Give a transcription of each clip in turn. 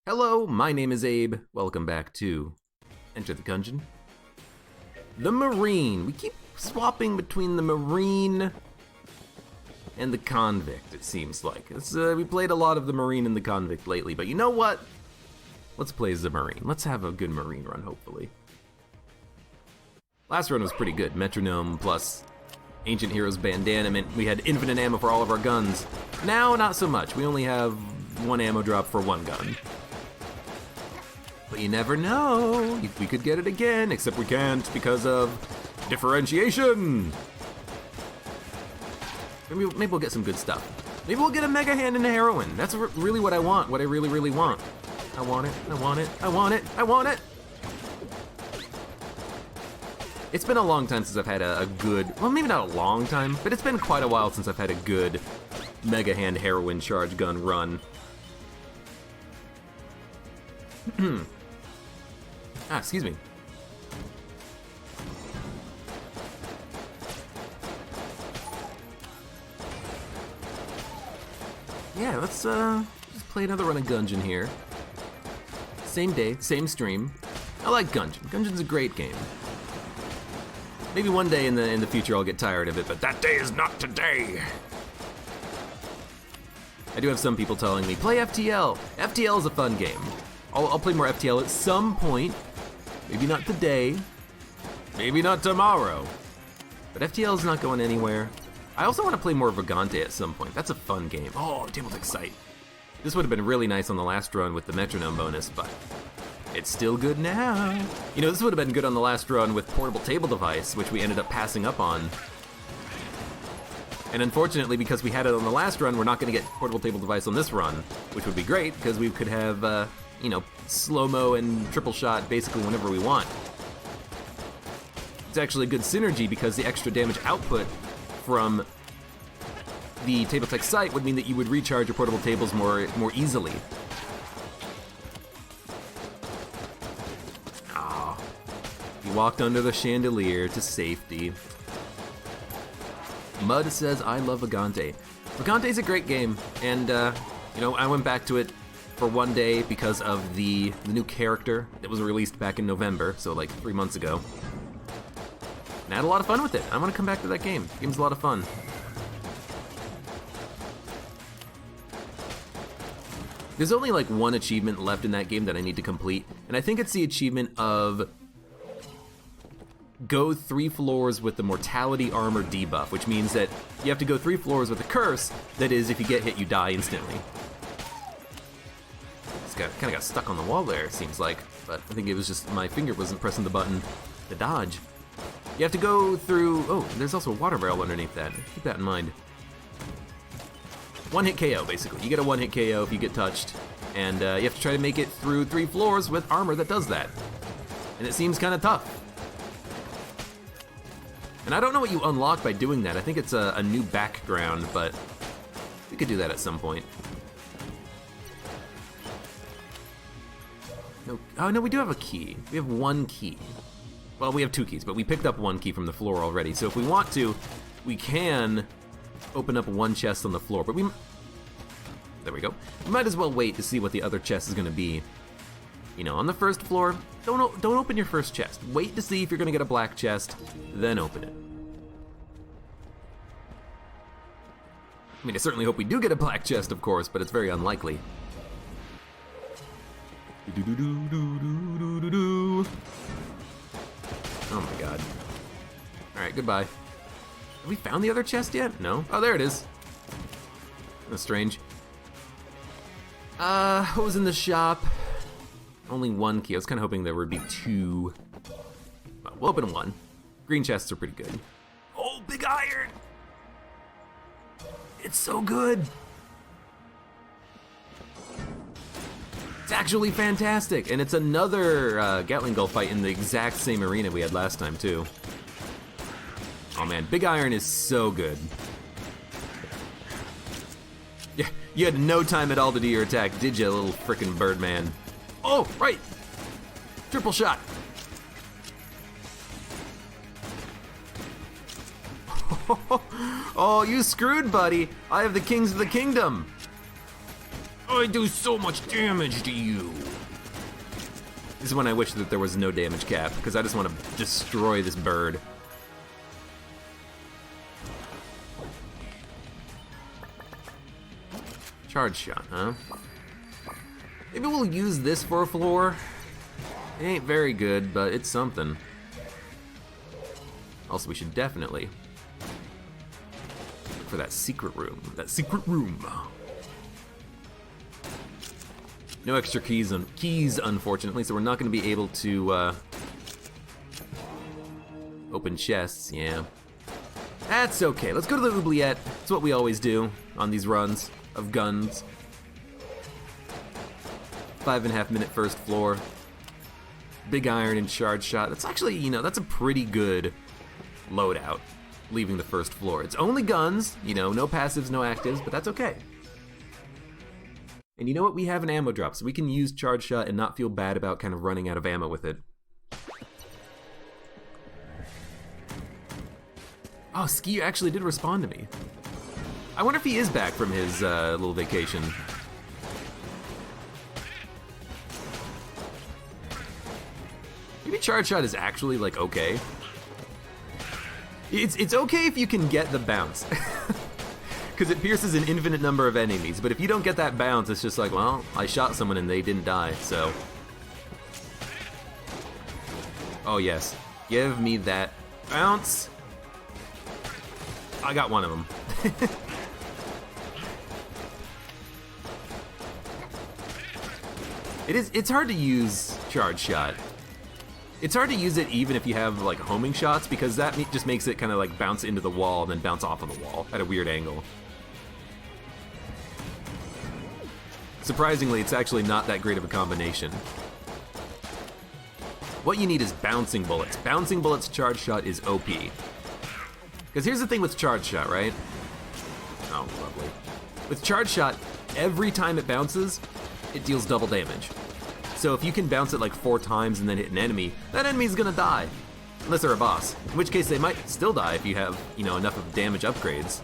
Hello, my name is Abe. Welcome back to Enter the Gungeon. The Marine. We keep swapping between the Marine and the Convict, it seems like. We played a lot of the Marine and the Convict lately, but you know what? Let's play as the Marine. Let's have a good Marine run, hopefully. Last run was pretty good. Metronome plus Ancient Heroes Bandana meant we had infinite ammo for all of our guns. Now, not so much. We only have one ammo drop for one gun. But you never know, we could get it again, except we can't because of differentiation. Maybe we'll get some good stuff. Maybe we'll get a Mega Hand and a Heroine. That's really what I want, what I really, really want. I want it, I want it, I want it, I want it. It's been a long time since I've had a good, well, maybe not a long time, but it's been quite a while since I've had a good Mega Hand Heroine charge gun run. Excuse me. Yeah, let's just play another run of Gungeon here. Same day, same stream. I like Gungeon. Gungeon's a great game. Maybe one day in the future I'll get tired of it, but that day is not today. I do have some people telling me, play FTL. FTL is a fun game. I'll play more FTL at some point. Maybe not today, maybe not tomorrow, but FTL is not going anywhere. I also want to play more Vagante at some point. That's a fun game. Oh, Table Tech Sight. This would have been really nice on the last run with the Metronome bonus, but it's still good now. You know, this would have been good on the last run with Portable Table Device, which we ended up passing up on. And unfortunately, because we had it on the last run, we're not going to get Portable Table Device on this run, which would be great, because we could have, you know, slow-mo and triple shot basically whenever we want. It's actually a good synergy because the extra damage output from the Table Tech Sight would mean that you would recharge your portable tables more easily. Ah, he walked under the chandelier to safety. Mud says, I love Vagante. Vagante's a great game, and you know, I went back to it for one day because of the new character that was released back in November, so like 3 months ago. And I had a lot of fun with it. I want to come back to that game. The game's a lot of fun. There's only like one achievement left in that game that I need to complete, and I think it's the achievement of go 3 floors with the mortality armor debuff, which means that you have to go 3 floors with a curse, that is, if you get hit, you die instantly. Kind of got stuck on the wall there, it seems like, but I think it was just my finger wasn't pressing the button to dodge. You have to go through, oh, there's also a water barrel underneath that. Keep that in mind. One hit KO, basically. You get a one hit KO if you get touched, and you have to try to make it through 3 floors with armor that does that. And it seems kind of tough. And I don't know what you unlock by doing that. I think it's a new background, but we could do that at some point. No, oh no, we do have a key. We have 1 key. Well, we have 2 keys, but we picked up 1 key from the floor already. So if we want to, we can open up 1 chest on the floor, but there we go. We might as well wait to see what the other chest is gonna be. You know, on the first floor, don't open your first chest. Wait to see if you're gonna get a black chest, then open it. I mean, I certainly hope we do get a black chest, of course, but it's very unlikely. Oh my god. Alright, goodbye. Have we found the other chest yet? No? Oh, there it is. That's strange. What was in the shop? Only 1 key. I was kind of hoping there would be 2. Well, we'll open 1. Green chests are pretty good. Oh, big iron! It's so good! It's actually fantastic, and it's another Gatling Gull fight in the exact same arena we had last time, too. Oh man, Big Iron is so good. Yeah, you had no time at all to do your attack, did you, little frickin' Birdman? Oh, right! Triple shot! Oh, you screwed, buddy. I have the Kings of the Kingdom. I do so much damage to you. This is when I wish that there was no damage cap, because I just want to destroy this bird. Charge shot, huh? Maybe we'll use this for a floor. It ain't very good, but it's something. Also, we should definitely look for that secret room. That secret room. No extra keys, unfortunately, so we're not going to be able to open chests. Yeah, that's okay. Let's go to the oubliette. That's what we always do on these runs of guns. 5.5 minute first floor. Big iron and charge shot. That's actually, you know, that's a pretty good loadout. Leaving the first floor. It's only guns, you know, no passives, no actives, but that's okay. And you know what? We have an ammo drop, so we can use charge shot and not feel bad about kind of running out of ammo with it. Oh, Ski actually did respond to me. I wonder if he is back from his little vacation. Maybe charge shot is actually like okay. It's okay if you can get the bounce. Because it pierces an infinite number of enemies, but if you don't get that bounce, it's just like, well, I shot someone and they didn't die, so. Oh yes, give me that bounce. I got one of them. It's hard to use charge shot. It's hard to use it even if you have like homing shots, because that just makes it kind of like bounce into the wall and then bounce off of the wall at a weird angle. Surprisingly, it's actually not that great of a combination. What you need is bouncing bullets. Bouncing bullets charge shot is OP. Because here's the thing with charge shot, right? Oh, lovely. With charge shot, every time it bounces, it deals double damage. So if you can bounce it like 4 times and then hit an enemy, that enemy's gonna die. Unless they're a boss. In which case they might still die if you have, you know, enough of damage upgrades.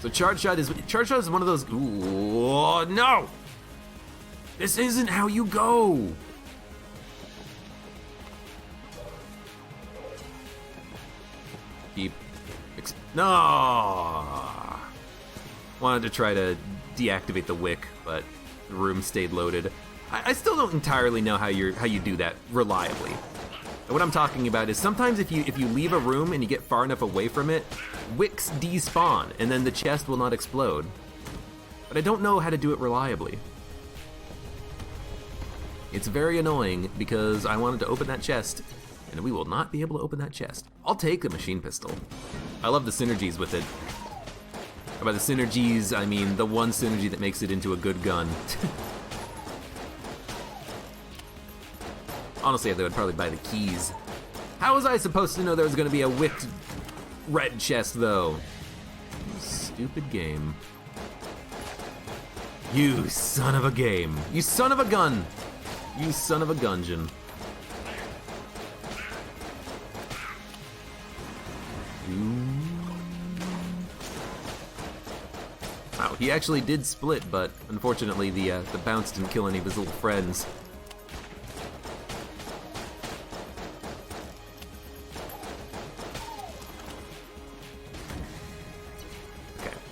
So charge shot is one of those. Ooh, oh, no! This isn't how you go. Keep. No. Wanted to try to deactivate the wick, but the room stayed loaded. I still don't entirely know how you do that reliably. And what I'm talking about is sometimes if you leave a room and you get far enough away from it, wicks despawn and then the chest will not explode. But I don't know how to do it reliably. It's very annoying because I wanted to open that chest and we will not be able to open that chest. I'll take the machine pistol. I love the synergies with it. And by the synergies, I mean the one synergy that makes it into a good gun. Honestly, they would probably buy the keys. How was I supposed to know there was going to be a wicked red chest, though? You stupid game. You son of a game. You son of a gun. You son of a gungeon. Wow, he actually did split, but unfortunately the bounce didn't kill any of his little friends.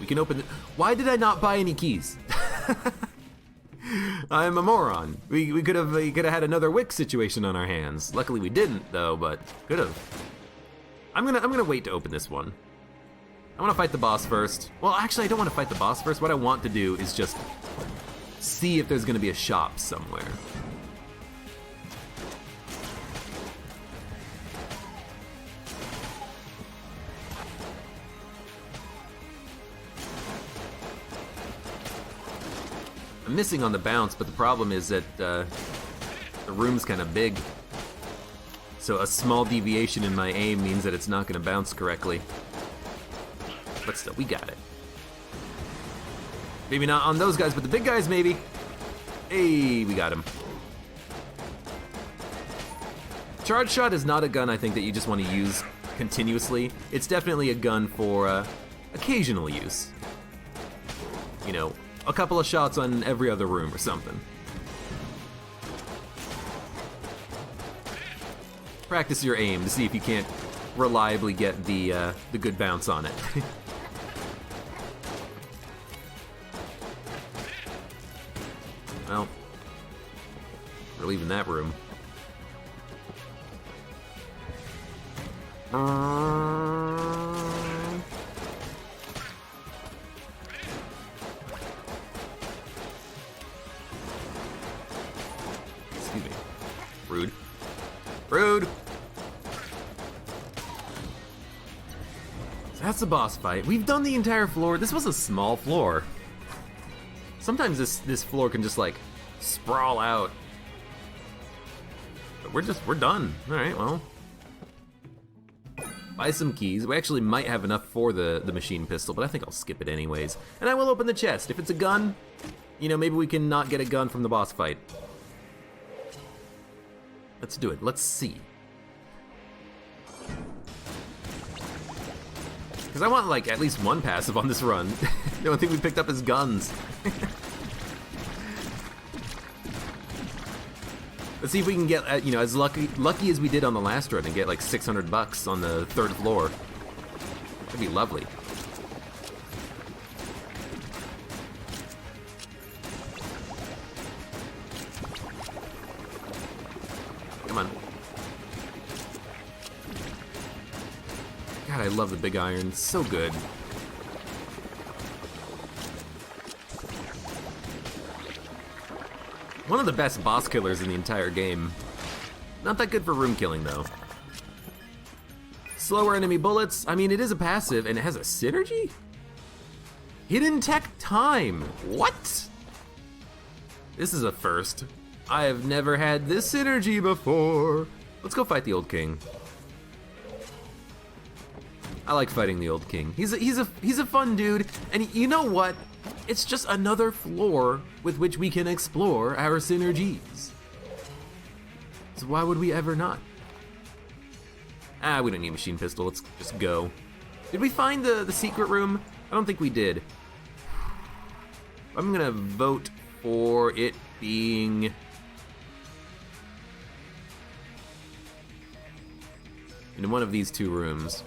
We can open it. Why did I not buy any keys? I'm a moron. We could have had another wick situation on our hands. Luckily we didn't though, but could have. I'm gonna wait to open this one. I want to fight the boss first. Well, actually I don't want to fight the boss first. What I want to do is just see if there's gonna be a shop somewhere. I'm missing on the bounce, but the problem is that the room's kind of big. So a small deviation in my aim means that it's not going to bounce correctly. But still, we got it. Maybe not on those guys, but the big guys maybe. Hey, we got him. Charge shot is not a gun I think that you just want to use continuously. It's definitely a gun for occasional use. you know, a couple of shots on every other room or something. Practice your aim to see if you can't reliably get the good bounce on it. Well, we're leaving that room. Excuse me. Rude. Rude! So that's the boss fight. We've done the entire floor. This was a small floor. Sometimes this floor can just like sprawl out. But we're done. Alright, well. Buy some keys. We actually might have enough for the machine pistol, but I think I'll skip it anyways. And I will open the chest. If it's a gun, you know, maybe we can not get a gun from the boss fight. Let's do it. Let's see. Because I want, like, at least one passive on this run. The only thing we picked up is guns. Let's see if we can get, you know, as lucky as we did on the last run and get like $600 on the 3rd floor. That'd be lovely. Come on. God, I love the big iron. So good. One of the best boss killers in the entire game. Not that good for room killing, though. Slower enemy bullets. I mean, it is a passive, and it has a synergy? Hidden tech time. What? This is a first. I have never had this synergy before. Let's go fight the old king. I like fighting the old king. He's a fun dude, and you know what? It's just another floor with which we can explore our synergies. So why would we ever not? Ah, we don't need a machine pistol, let's just go. Did we find the secret room? I don't think we did. I'm gonna vote for it being... in one of these two rooms.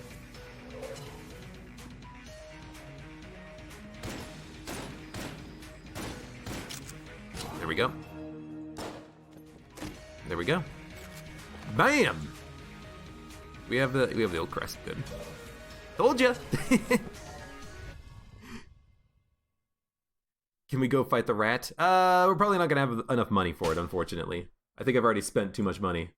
There we go. There we go. Bam! We have the old crest. Good. Told ya. Can we go fight the rat? We're probably not gonna have enough money for it, unfortunately. I think I've already spent too much money.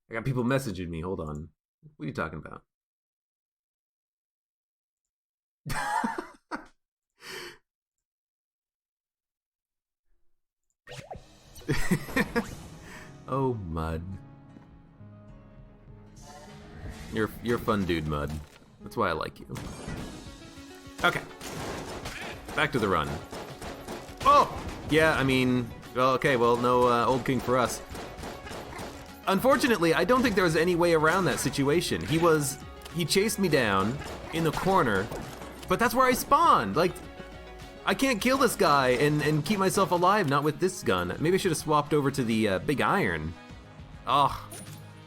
I got people messaging me. Hold on. What are you talking about? Oh, Mud. You're a fun dude, Mud. That's why I like you. Okay. Back to the run. Oh! Yeah, I mean, well, okay, well, no old king for us. Unfortunately, I don't think there was any way around that situation. He chased me down in the corner, but that's where I spawned. Like, I can't kill this guy and keep myself alive, not with this gun. Maybe I should have swapped over to the big iron. Oh,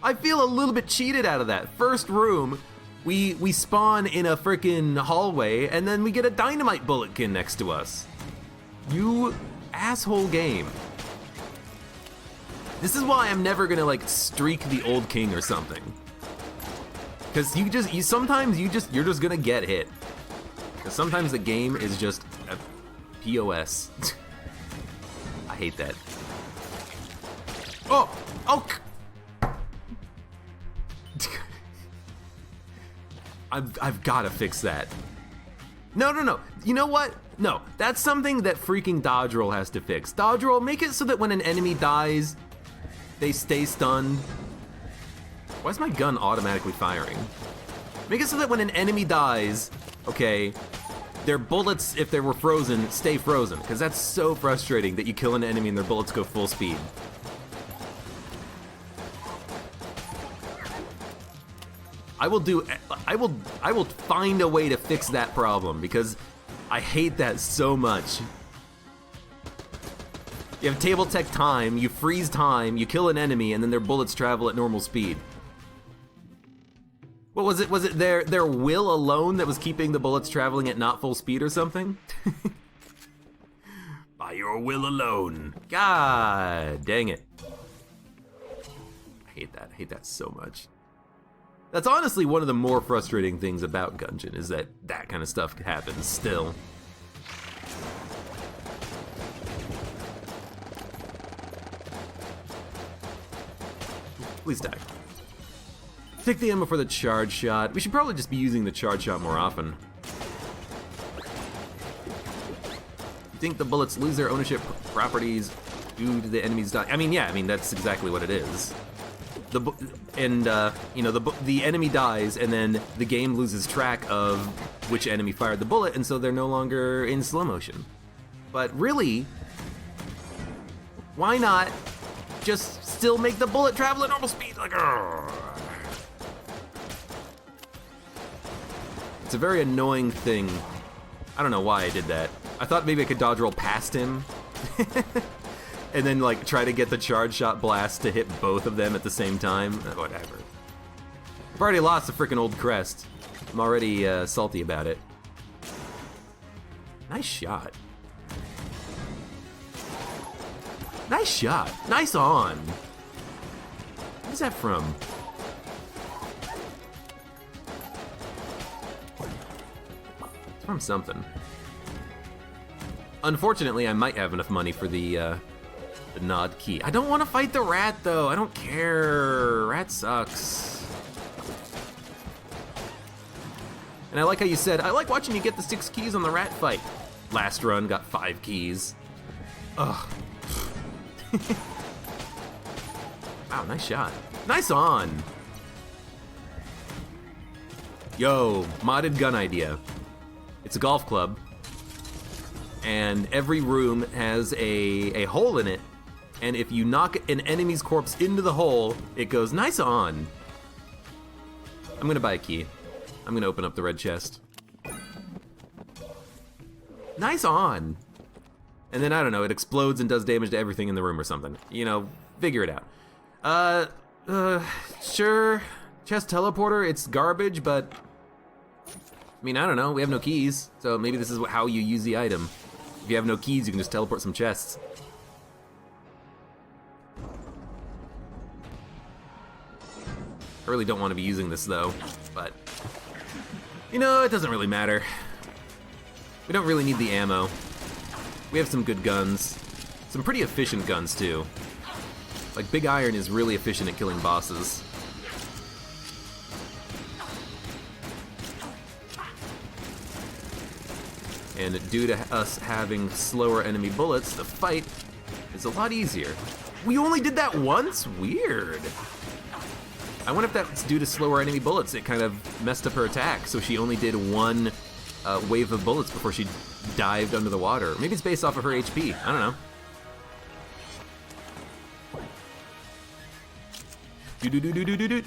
I feel a little bit cheated out of that. First room, we spawn in a freaking hallway, and then we get a dynamite bulletkin next to us. You asshole game. This is why I'm never gonna like streak the old king or something. Cause sometimes you're just gonna get hit. Cause sometimes the game is just a POS. I hate that. Oh! I've gotta fix that. No. You know what? No, that's something that freaking dodge roll has to fix. Dodge roll, make it so that when an enemy dies, they stay stunned. Why is my gun automatically firing? Make it so that when an enemy dies, okay, their bullets, if they were frozen, stay frozen, because that's so frustrating that you kill an enemy and their bullets go full speed. I will find a way to fix that problem, because I hate that so much. You have table tech time, you freeze time, you kill an enemy, and then their bullets travel at normal speed. What was it? Was it their will alone that was keeping the bullets traveling at not full speed or something? By your will alone. God dang it. I hate that. I hate that so much. That's honestly one of the more frustrating things about Gungeon, is that that kind of stuff happens still. Please die. Take the ammo for the charge shot. We should probably just be using the charge shot more often. You think the bullets lose their ownership properties due to the enemies die? I mean, yeah, that's exactly what it is. The enemy dies, and then the game loses track of which enemy fired the bullet, and so they're no longer in slow motion. But really, why not just still make the bullet travel at normal speed? Like, it's a very annoying thing. I don't know why I did that. I thought maybe I could dodge roll past him. And then like try to get the charge shot blast to hit both of them at the same time. Whatever. I've already lost the frickin' old crest. I'm already salty about it. Nice shot. Nice shot. Nice on. Where's that from? It's from something. Unfortunately, I might have enough money for the nod key. I don't want to fight the rat, though. I don't care. Rat sucks. And I like how you said, I like watching you get the 6 keys on the rat fight. Last run, got 5 keys. Ugh. Wow, nice shot. Nice on. Yo, modded gun idea. It's a golf club, and every room has a hole in it, and if you knock an enemy's corpse into the hole, it goes nice on. I'm gonna buy a key. I'm gonna open up the red chest. Nice on. And then, I don't know, it explodes and does damage to everything in the room or something. You know, figure it out. Sure, chest teleporter, it's garbage, but I mean, I don't know, we have no keys, so maybe this is how you use the item. If you have no keys, you can just teleport some chests. I really don't want to be using this though, but you know, it doesn't really matter. We don't really need the ammo. We have some good guns. Some pretty efficient guns too. Like Big Iron is really efficient at killing bosses. And due to us having slower enemy bullets, the fight is a lot easier. We only did that once? Weird. I wonder if that's due to slower enemy bullets. It kind of messed up her attack, so she only did one wave of bullets before she dived under the water. Maybe it's based off of her HP. I don't know. Do.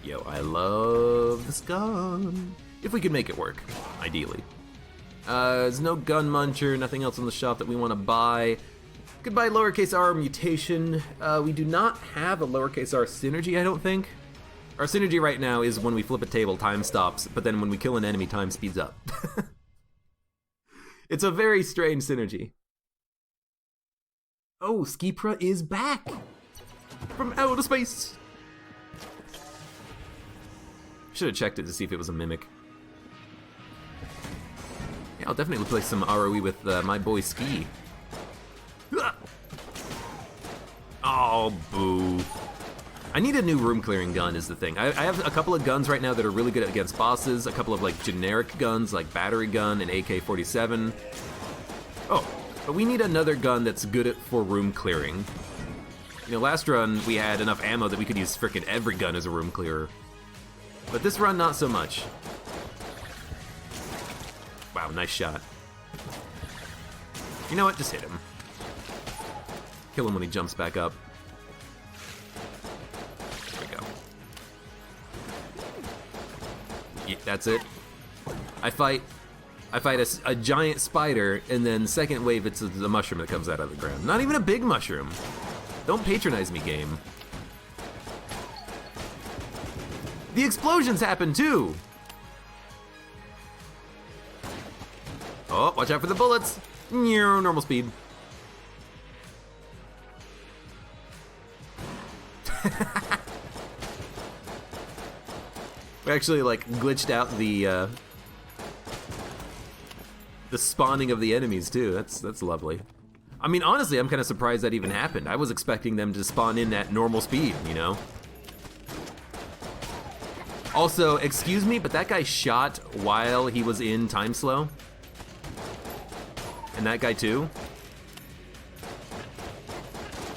Yo, I love this gun. If we could make it work, ideally. There's no gun muncher, nothing else on the shop that we want to buy. Goodbye lowercase r mutation. We do not have a lowercase r synergy, I don't think. Our synergy right now is when we flip a table, time stops, but then when we kill an enemy, time speeds up. It's a very strange synergy. Oh, Skipra is back! From outer space! Should have checked it to see if it was a mimic. Yeah, I'll definitely play some ROE with my boy Ski. Oh, boo. I need a new room clearing gun is the thing. I have a couple of guns right now that are really good against bosses, a couple of like generic guns like battery gun and AK-47. Oh, but we need another gun that's good for room clearing. You know, last run we had enough ammo that we could use frickin' every gun as a room clearer. But this run, not so much. Wow, nice shot. You know what? Just hit him. Kill him when he jumps back up. There we go. Yeah, that's it. I fight a giant spider, and then second wave, it's the mushroom that comes out of the ground. Not even a big mushroom. Don't patronize me, game. The explosions happen too! Oh, watch out for the bullets! Normal speed. We actually like glitched out the spawning of the enemies too. That's lovely. I mean, honestly, I'm kind of surprised that even happened. I was expecting them to spawn in at normal speed, you know? Also, excuse me, but that guy shot while he was in time slow. And that guy too.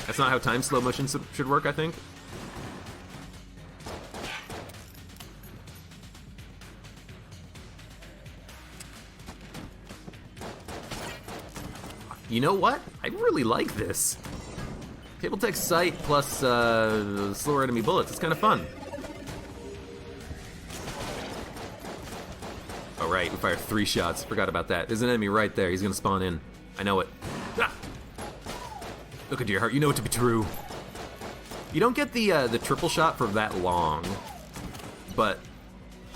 That's not how time slow motion should work, I think. You know what? I really like this. Table tech sight plus slower enemy bullets. It's kind of fun. Oh right, we fired 3 shots. Forgot about that. There's an enemy right there. He's gonna spawn in. I know it. Ah! Look into your heart. You know it to be true. You don't get the triple shot for that long, but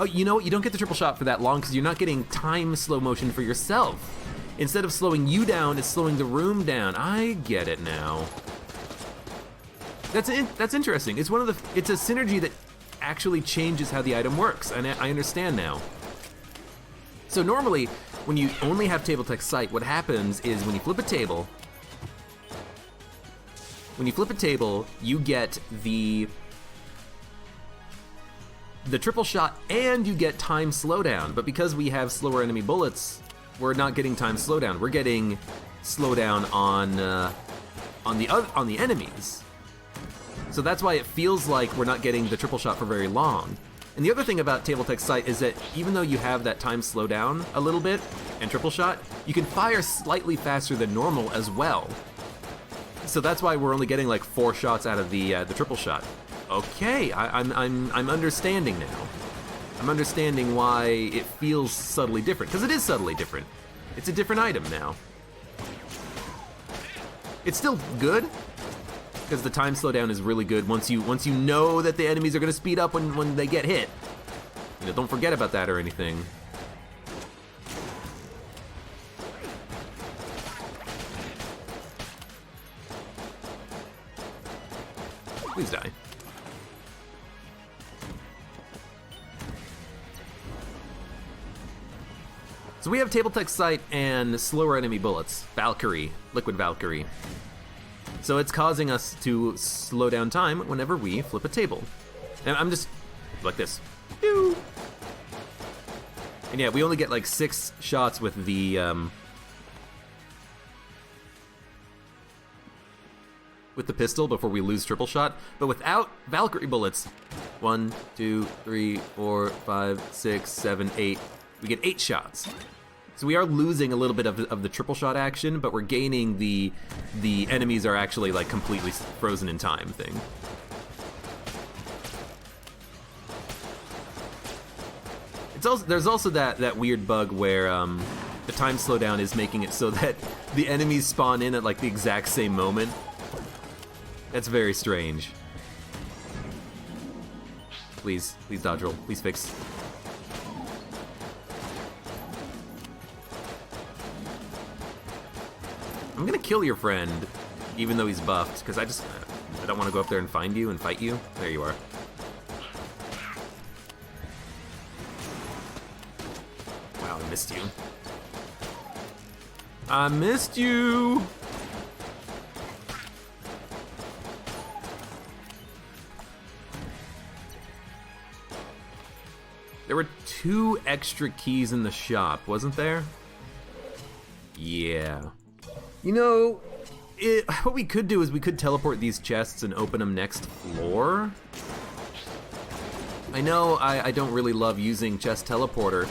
oh, you know what? You don't get the triple shot for that long because you're not getting time slow motion for yourself. Instead of slowing you down, it's slowing the room down. I get it now. That's interesting. It's it's a synergy that actually changes how the item works, and I understand now. So normally, when you only have table tech sight, what happens is when you flip a table, you get the triple shot and you get time slowdown. But because we have slower enemy bullets, we're not getting time slowdown. We're getting slowdown on the enemies. So that's why it feels like we're not getting the triple shot for very long. And the other thing about table tech sight is that even though you have that time slowdown a little bit and triple shot, you can fire slightly faster than normal as well. So that's why we're only getting like 4 shots out of the triple shot. Okay, I'm understanding now. I'm understanding why it feels subtly different, because it is subtly different. It's a different item now. It's still good, because the time slowdown is really good once you know that the enemies are going to speed up when they get hit. You know, don't forget about that or anything. Please die. So we have table tech sight and slower enemy bullets. Valkyrie, liquid Valkyrie. So it's causing us to slow down time whenever we flip a table. And I'm just like this. Pew! And yeah, we only get like 6 shots with the pistol before we lose triple shot. But without Valkyrie bullets, 1, 2, 3, 4, 5, 6, 7, 8. We get 8 shots. So we are losing a little bit of the triple shot action, but we're gaining the enemies are actually like completely frozen in time thing. There's also that weird bug where the time slowdown is making it so that the enemies spawn in at like the exact same moment. That's very strange. Please dodge roll. Please fix. I'm gonna kill your friend, even though he's buffed, because I don't want to go up there and find you and fight you. There you are. Wow, I missed you. I missed you! There were 2 extra keys in the shop, wasn't there? Yeah. You know, what we could do is we could teleport these chests and open them next floor. I know I don't really love using chest teleporter,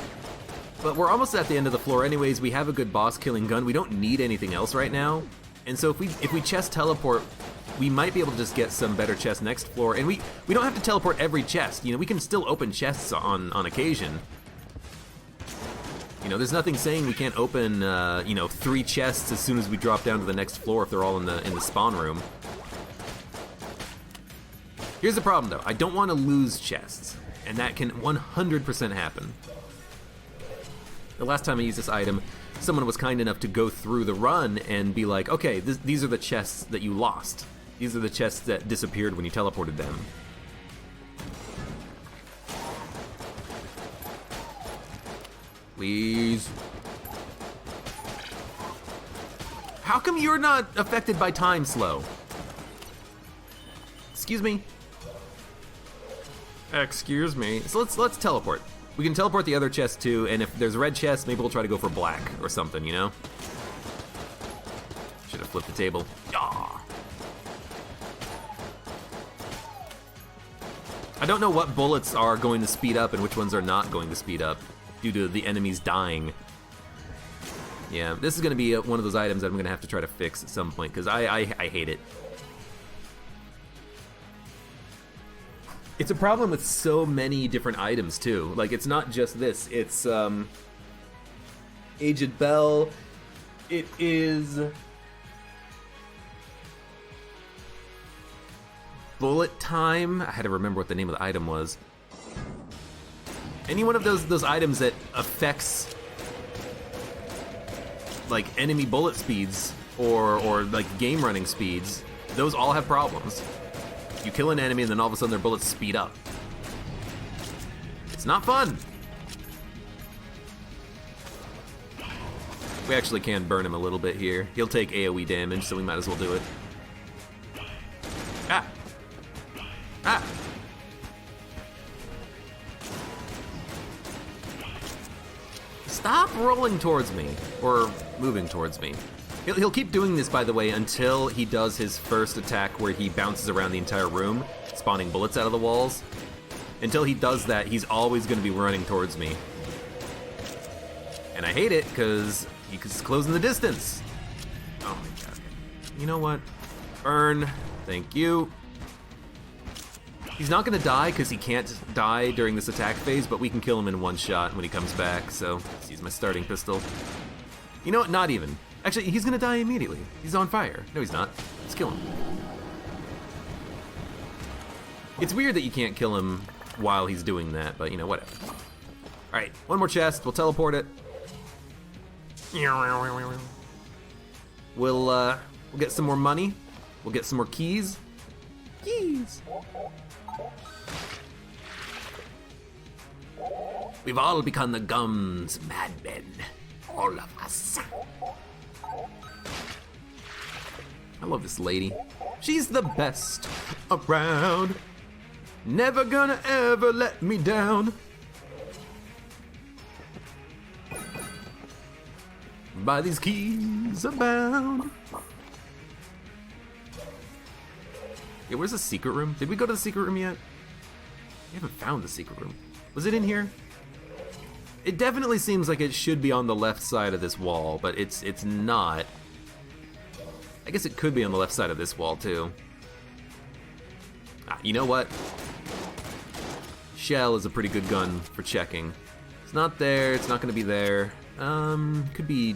but we're almost at the end of the floor anyways. We have a good boss killing gun. We don't need anything else right now. And so if we chest teleport, we might be able to just get some better chests next floor. And we don't have to teleport every chest. You know, we can still open chests on occasion. You know, there's nothing saying we can't open, you know, 3 chests as soon as we drop down to the next floor if they're all in the spawn room. Here's the problem though, I don't want to lose chests, and that can 100% happen. The last time I used this item, someone was kind enough to go through the run and be like, okay, these are the chests that you lost. These are the chests that disappeared when you teleported them. Please. How come you're not affected by time slow? Excuse me. Excuse me. So let's teleport. We can teleport the other chest too, and if there's a red chest, maybe we'll try to go for black or something, you know? Should have flipped the table. Yaw. I don't know what bullets are going to speed up and which ones are not going to speed up due to the enemies dying. Yeah, this is gonna be one of those items that I'm gonna have to try to fix at some point, because I hate it. It's a problem with so many different items too. Like, it's not just this, it's Aged Bell, it is Bullet Time. I had to remember what the name of the item was. Any one of those items that affects like enemy bullet speeds or like game running speeds, those all have problems. You kill an enemy and then all of a sudden their bullets speed up. It's not fun. We actually can burn him a little bit here. He'll take AoE damage, so we might as well do it. Ah! Ah! Stop rolling towards me, or moving towards me. He'll keep doing this, by the way, until he does his first attack where he bounces around the entire room, spawning bullets out of the walls. Until he does that, he's always going to be running towards me. And I hate it, because he's closing the distance. Oh my god. You know what? Burn. Thank you. He's not going to die, because he can't die during this attack phase, but we can kill him in one shot when he comes back, so let's use my starting pistol. You know what? Not even. Actually, he's gonna die immediately. He's on fire. No, he's not. Let's kill him. It's weird that you can't kill him while he's doing that, but you know, whatever. Alright, one more chest. We'll teleport it. We'll get some more money. We'll get some more keys. Keys! We've all become the Gums madmen. All of us. I love this lady. She's the best around. Never gonna ever let me down. By these keys abound. Yeah, where's the secret room? Did we go to the secret room yet? We haven't found the secret room. Was it in here? It definitely seems like it should be on the left side of this wall, but it's not. I guess it could be on the left side of this wall too. You know what? Shell is a pretty good gun for checking. It's not there, it's not gonna be there. Could be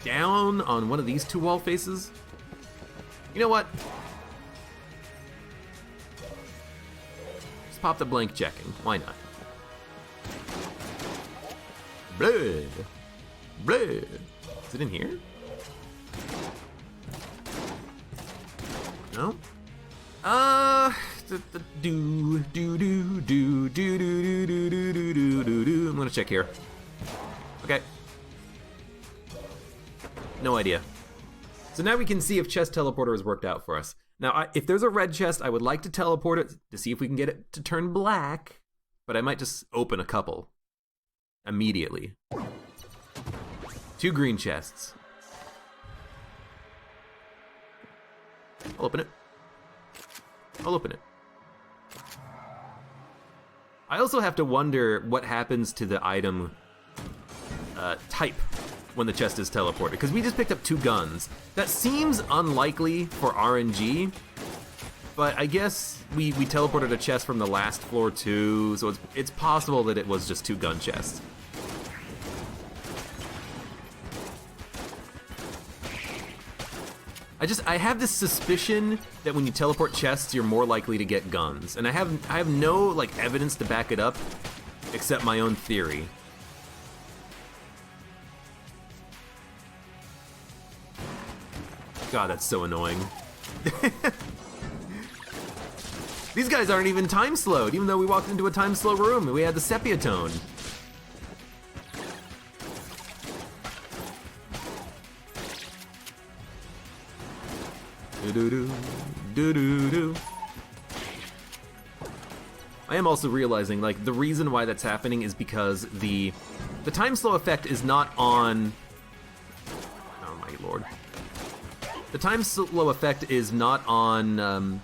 down on one of these 2 wall faces. You know what? Just pop the blank checking, why not? Blood! Blood! Is it in here? No? I'm gonna check here. Okay. No idea. So now we can see if chest teleporter has worked out for us. Now, if there's a red chest, I would like to teleport it to see if we can get it to turn black, but I might just open a couple immediately. 2 green chests. I'll open it. I'll open it. I also have to wonder what happens to the item type when the chest is teleported, because we just picked up 2 guns. That seems unlikely for RNG, but I guess we teleported a chest from the last floor too, so it's possible that it was just 2 gun chests. I have this suspicion that when you teleport chests, you're more likely to get guns, and I have no like evidence to back it up, except my own theory. God, that's so annoying. These guys aren't even time slowed, even though we walked into a time slow room and we had the sepia tone. Do-do-do. I am also realizing, like, the reason why that's happening is because the time slow effect is not on... Oh my lord. The time slow effect is not on,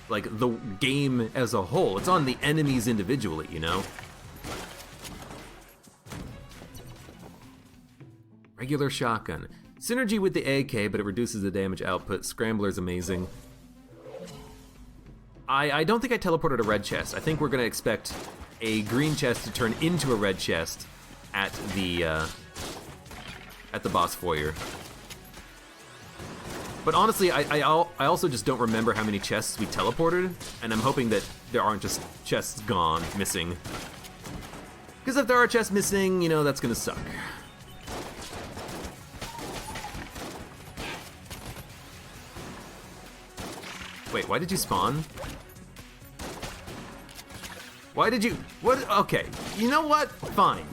like, the game as a whole. It's on the enemies individually, you know? Regular shotgun. Synergy with the AK, but it reduces the damage output. Scrambler's amazing. I don't think I teleported a red chest. I think we're gonna expect a green chest to turn into a red chest at the boss foyer. But honestly, I also just don't remember how many chests we teleported, and I'm hoping that there aren't just chests gone, missing. Because if there are chests missing, you know, that's gonna suck. Wait, why did you spawn? Why did you... What? Okay, you know what? Fine.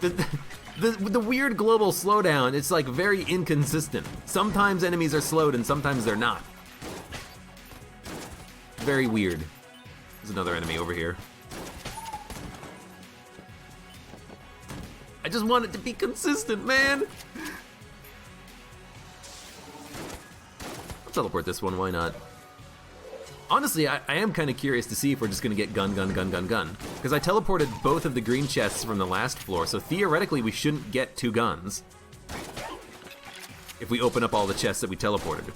The weird global slowdown, it's like very inconsistent. Sometimes enemies are slowed and sometimes they're not. Very weird. There's another enemy over here. I just want it to be consistent, man! I'll teleport this one, why not? Honestly, I am kind of curious to see if we're just gonna get gun. Because I teleported both of the green chests from the last floor, so theoretically we shouldn't get 2 guns. If we open up all the chests that we teleported.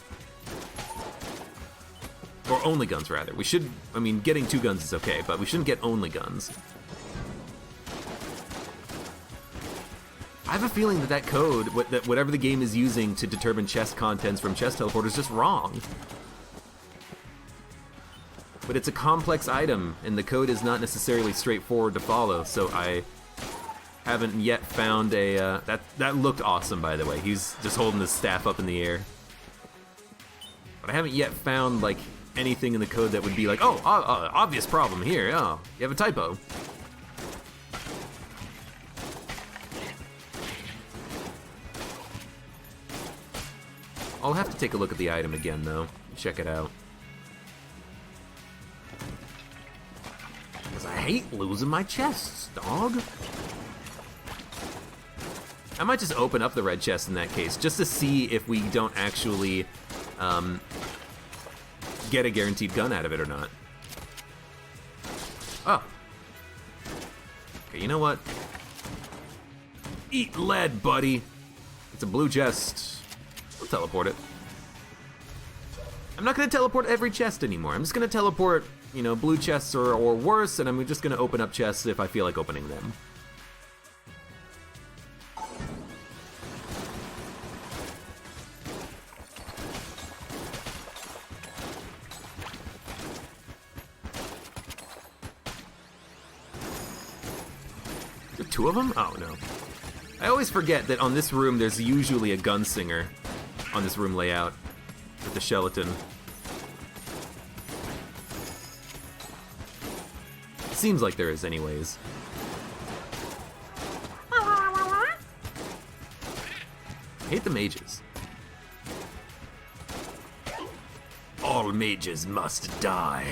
Or only guns, rather. We should, I mean, getting 2 guns is okay, but we shouldn't get only guns. I have a feeling that code, that whatever the game is using to determine chest contents from chest teleport is just wrong. But it's a complex item, and the code is not necessarily straightforward to follow, so I haven't yet found a... That looked awesome, by the way. He's just holding his staff up in the air. But I haven't yet found, like, anything in the code that would be like, oh, obvious problem here, oh, you have a typo. I'll have to take a look at the item again, though. Check it out. Because I hate losing my chests, dog. I might just open up the red chest in that case, just to see if we don't actually get a guaranteed gun out of it or not. Oh. Okay, you know what? Eat lead, buddy. It's a blue chest. I'll teleport it. I'm not gonna teleport every chest anymore. I'm just gonna teleport, you know, blue chests or worse, and I'm just gonna open up chests if I feel like opening them. Are there 2 of them? Oh no. I always forget that on this room there's usually a gunslinger on this room layout with the skeleton. Seems like there is anyways. I hate the mages. All mages must die.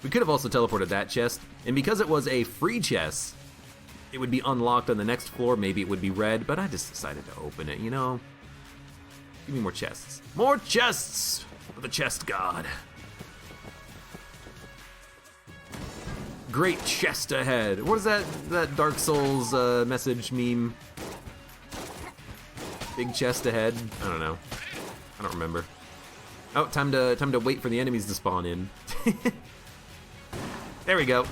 We could have also teleported that chest, and because it was a free chest, it would be unlocked on the next floor, maybe it would be red, but I just decided to open it, you know? Give me more chests. More chests for the chest god. Great chest ahead. What is that Dark Souls message meme? Big chest ahead? I don't know. I don't remember. Oh, time to wait for the enemies to spawn in. There we go.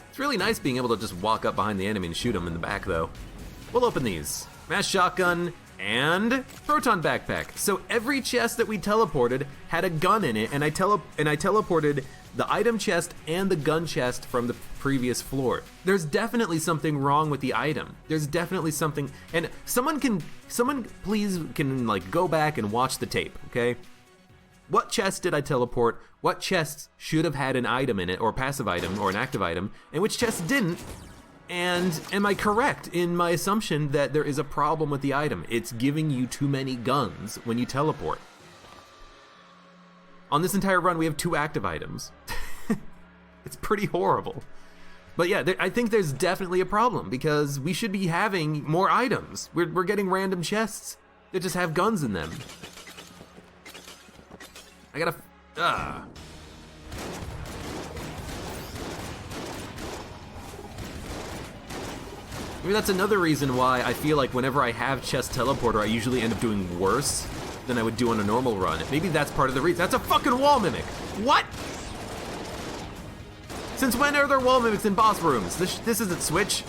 It's really nice being able to just walk up behind the enemy and shoot them in the back, though. We'll open these. Mass shotgun and proton backpack. So every chest that we teleported had a gun in it, and I teleported the item chest and the gun chest from the previous floor. There's definitely something wrong with the item. There's definitely something, and someone please can like go back and watch the tape, okay? What chest did I teleport? What chests should have had an item in it, or a passive item, or an active item, and which chests didn't? And am I correct in my assumption that there is a problem with the item? It's giving you too many guns when you teleport. On this entire run, we have 2 active items. It's pretty horrible. But yeah, I think there's definitely a problem, because we should be having more items. We're getting random chests that just have guns in them. I gotta, Maybe that's another reason why I feel like whenever I have chest teleporter, I usually end up doing worse than I would do on a normal run. Maybe that's part of the reason. That's a fucking wall mimic. What? Since when are there wall mimics in boss rooms? This isn't Switch.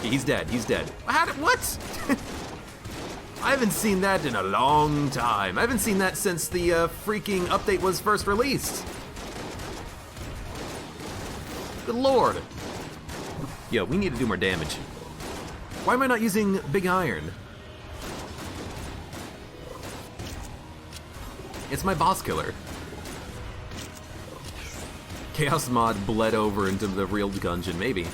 He's dead, he's dead. What? I haven't seen that in a long time. I haven't seen that since the freaking update was first released. Good lord. Yo, we need to do more damage. Why am I not using big iron? It's my boss killer. Chaos mod bled over into the real Gungeon, maybe.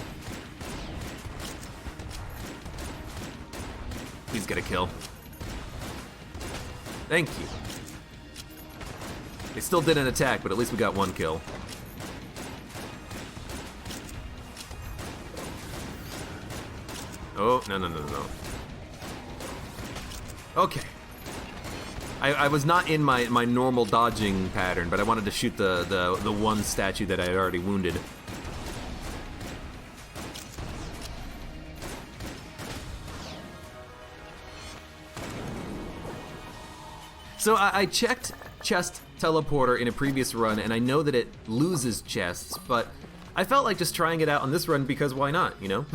Please get a kill. Thank you. They still didn't attack, but at least we got 1 kill. Oh, no. Okay. I was not in my normal dodging pattern, but I wanted to shoot the one statue that I had already wounded. So I checked chest teleporter in a previous run, and I know that it loses chests, but I felt like just trying it out on this run because why not, you know?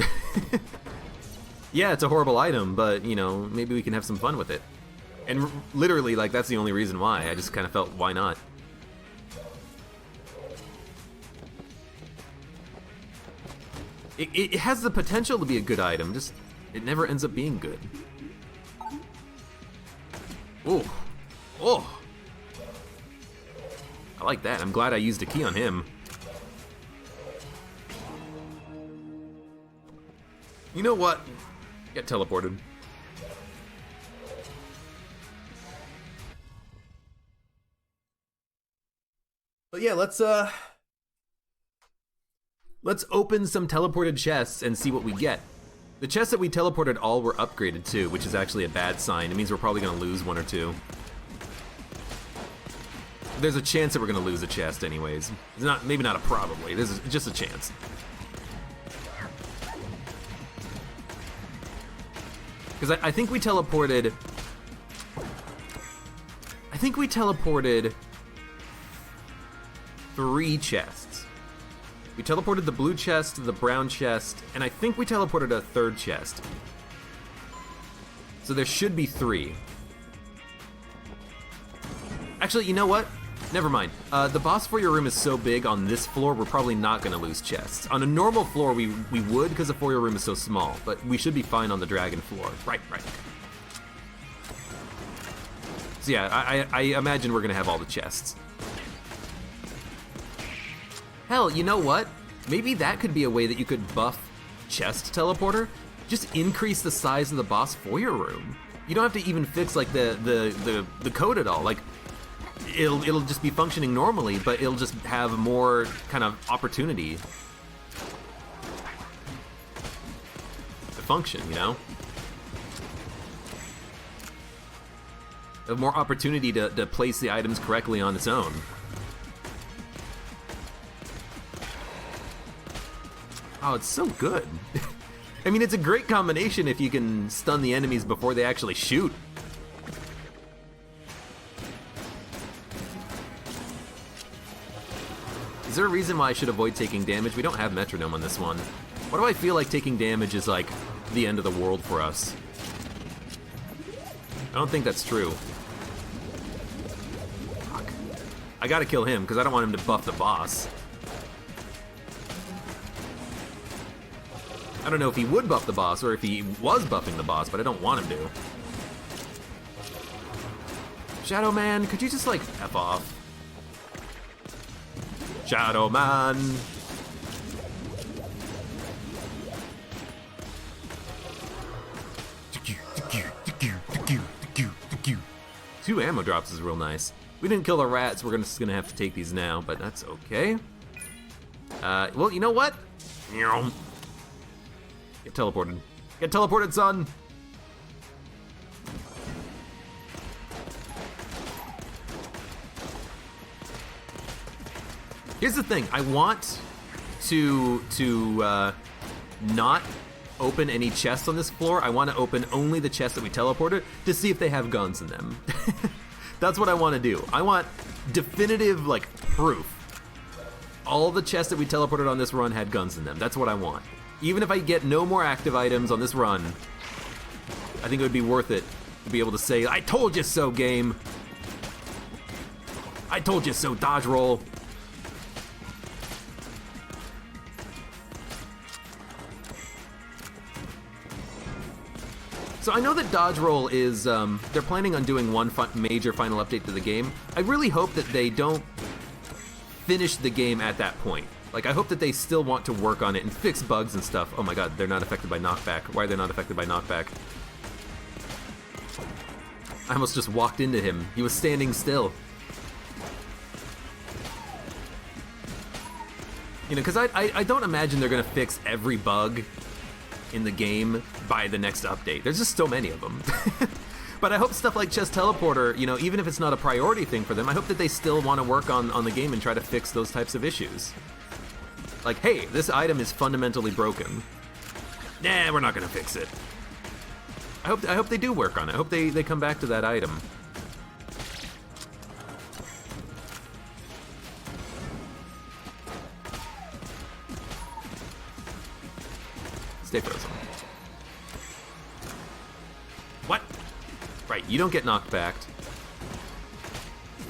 Yeah, it's a horrible item, but, you know, maybe we can have some fun with it. And literally, like, that's the only reason why. I just kind of felt, why not? It has the potential to be a good item, just it never ends up being good. Oh. Oh! I like that. I'm glad I used a key on him. You know what? Get teleported. But yeah, let's open some teleported chests and see what we get. The chests that we teleported all were upgraded too, which is actually a bad sign. It means we're probably gonna lose 1 or 2. There's a chance that we're gonna lose a chest anyways. It's not, maybe not a probably, there's just a chance. Because I think we teleported... I think we teleported 3 chests. We teleported the blue chest, the brown chest, and I think we teleported a 3rd chest. So there should be 3. Actually, you know what? Never mind. The boss foyer room is so big on this floor, we're probably not gonna lose chests. On a normal floor, we would, because the foyer room is so small, but we should be fine on the dragon floor. Right. So yeah, I imagine we're gonna have all the chests. Hell, you know what? Maybe that could be a way that you could buff chest teleporter. Just increase the size of the boss foyer room. You don't have to even fix like the code at all. Like, it'll just be functioning normally, but it'll just have more kind of opportunity to function, you know? Have more opportunity to place the items correctly on its own. Oh, it's so good. I mean, it's a great combination if you can stun the enemies before they actually shoot. Is there a reason why I should avoid taking damage? We don't have metronome on this one. Why do I feel like taking damage is like the end of the world for us? I don't think that's true. Fuck. I gotta kill him because I don't want him to buff the boss. I don't know if he would buff the boss or if he was buffing the boss, but I don't want him to. Shadow Man, could you just like F off? Shadow Man. Two ammo drops is real nice. We didn't kill the rats, we're just gonna have to take these now, but that's okay. Well, you know what? Get teleported. Get teleported, son! Here's the thing, I want to not open any chests on this floor. I want to open only the chests that we teleported to see if they have guns in them. That's what I want to do. I want definitive, like, proof. All the chests that we teleported on this run had guns in them. That's what I want. Even if I get no more active items on this run, I think it would be worth it to be able to say, I told you so, game. I told you so, dodge roll. So I know that dodge roll is, they're planning on doing one major final update to the game. I really hope that they don't finish the game at that point. Like, I hope that they still want to work on it and fix bugs and stuff. Oh my god, they're not affected by knockback. Why are they not affected by knockback? I almost just walked into him. He was standing still. You know, because I don't imagine they're going to fix every bug in the game by the next update. There's just so many of them. But I hope stuff like Chest Teleporter, you know, even if it's not a priority thing for them, I hope that they still want to work on the game and try to fix those types of issues. Like, hey, this item is fundamentally broken. Nah, we're not gonna fix it. I hope they do work on it. I hope they come back to that item. Stay frozen. What? Right, you don't get knocked back.